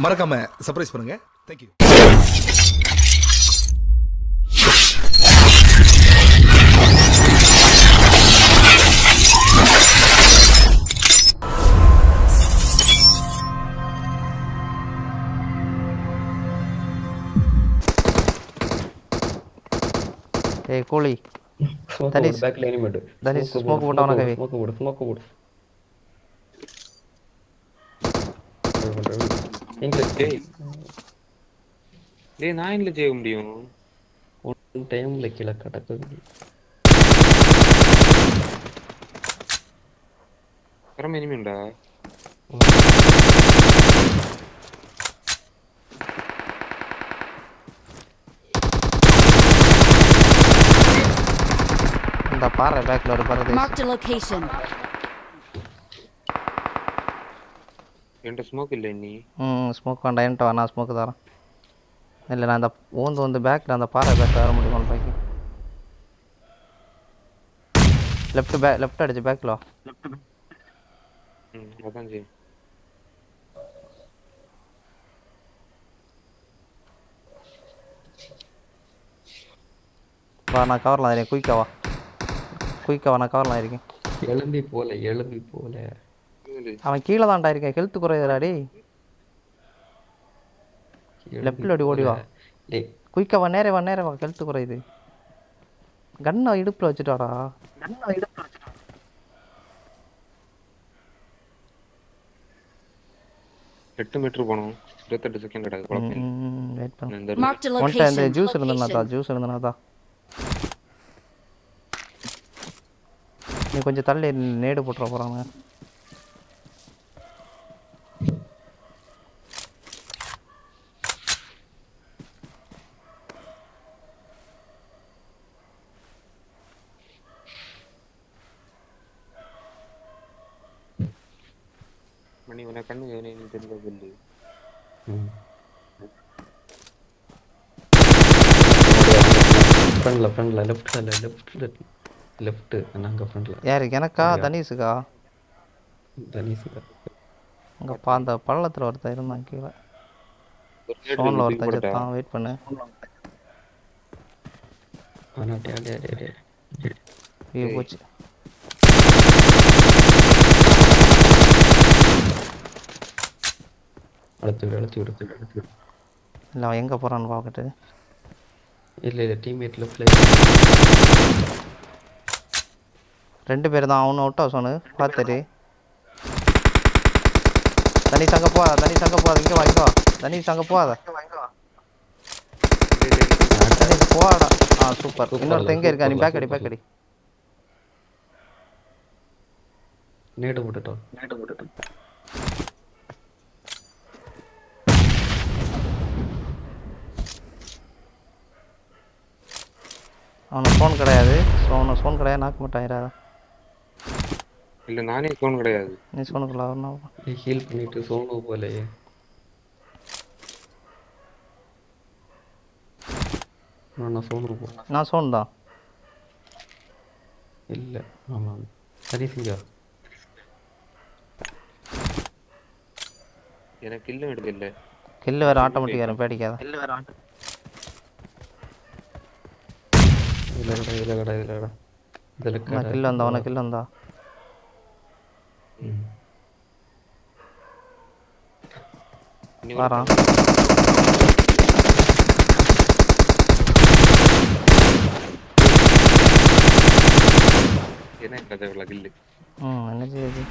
மறக்காம சர்ப்ரைஸ் பண்ணுங்க. தேங்க்யூ. ஏய் கோலி தனிஷ் பேக்ல எனிமேட் தனிஷ் ஸ்மோக் போட்டவன கவி ஸ்மோக் போடு இங்கிலீஷ் டேய் நான் என்ன செய்ய முடியும் ஒரு டைம்ல கீழ கடக்குது கரம் எனிமிண்டா இந்த பாறை பேக்ல ஒரு பாறை Marked a location. என்கிட்ட ஸ்மோக் இல்லை நீ ஸ்மோக் வேண்டாம் என்கிட்ட வா நான் ஸ்மோக்கு தரேன் இல்லை நான் அந்த வந்து பேக்கில் அந்த பாறை பேக்கில் வர முடியுமா பாக்கி லெஃப்ட் அடிச்சு பேக்கில் வா அதான் ஜி வா நான் கவர்லாம் இருக்கேன் குயிக்கா வா நான் கவர்லாம் இருக்கேன் எழும்பி போல அவன் கீழே தான்டா இருக்கேன் ஹெல்த் குறையுதுடாடி லெஃப்டில் ஓடி வா குயிக்கா வா நேரே வா ஹெல்த் குறையுது கண்ணை இடுப்பில் வச்சுட்டாடா 8 மீட்டர் போனோம் 28 செகண்ட் கிடக்கு வெயிட் பண்ணு Marked a ஒன்ட்ட இந்த location. ஜூஸ் இருந்தனா நீ கொஞ்சம் தள்ளி நேடு போட்டுற போறாங்க மணி உன கண்ணு நீ தெரிஞ்சது இல்லை ஃப்ரண்ட்ல லெஃப்ட் அங்க ஃப்ரண்ட்ல யாருக்கு எனக்கா தனீஷுக்கா அங்க அந்த பள்ளத்துல ஒருத்தன் இருந்தான் கீழே ஸ்டோன்ல ஒருத்தன் செத்தான் வெயிட் பண்ணு ஐயோ போச்சு அழுத்தி விடு இல்லை அவன் எங்கே போகிறான்னு பார்க்கட்டு இல்லை டீம்மேட் லெஃப்ட்ல 2 பேர் தான் அவனு அவுட் ஹவுஸ் ஒன்று பார்த்துட்டு தனீஷ் அங்கே போகாத இங்கே வா தனீஷ் அங்கே போகாத தனீஷ் போகாடா சூப்பர் இன்னொருத்த எங்கே இருக்கா நீ பேக்கடி நேடு போட்டுட்டோம் அவனுக்கு ஃபோன் கிடையாது ஃபோன் கிடையாது நாக்க மாட்டாயிராதா இல்லை நானே ஃபோன் கிடையாது நீ சோனுக்குள்ள வரணும் ஹீல் பண்ணிட்டு சோனு போலையே நான் சோன் தான் இல்லை ஆமாம் சரி சிங்கா எனக்கு கில்லும் எடுக்கல கில்லு வேறு ஆட்டோமேட்டிக்காக வரும் பேடிக்காத இல்லடா கில்லு வந்தா உனக்கு கில்லு வந்தா வரான் என்ன கதை கில்லு என்ன செய்யுது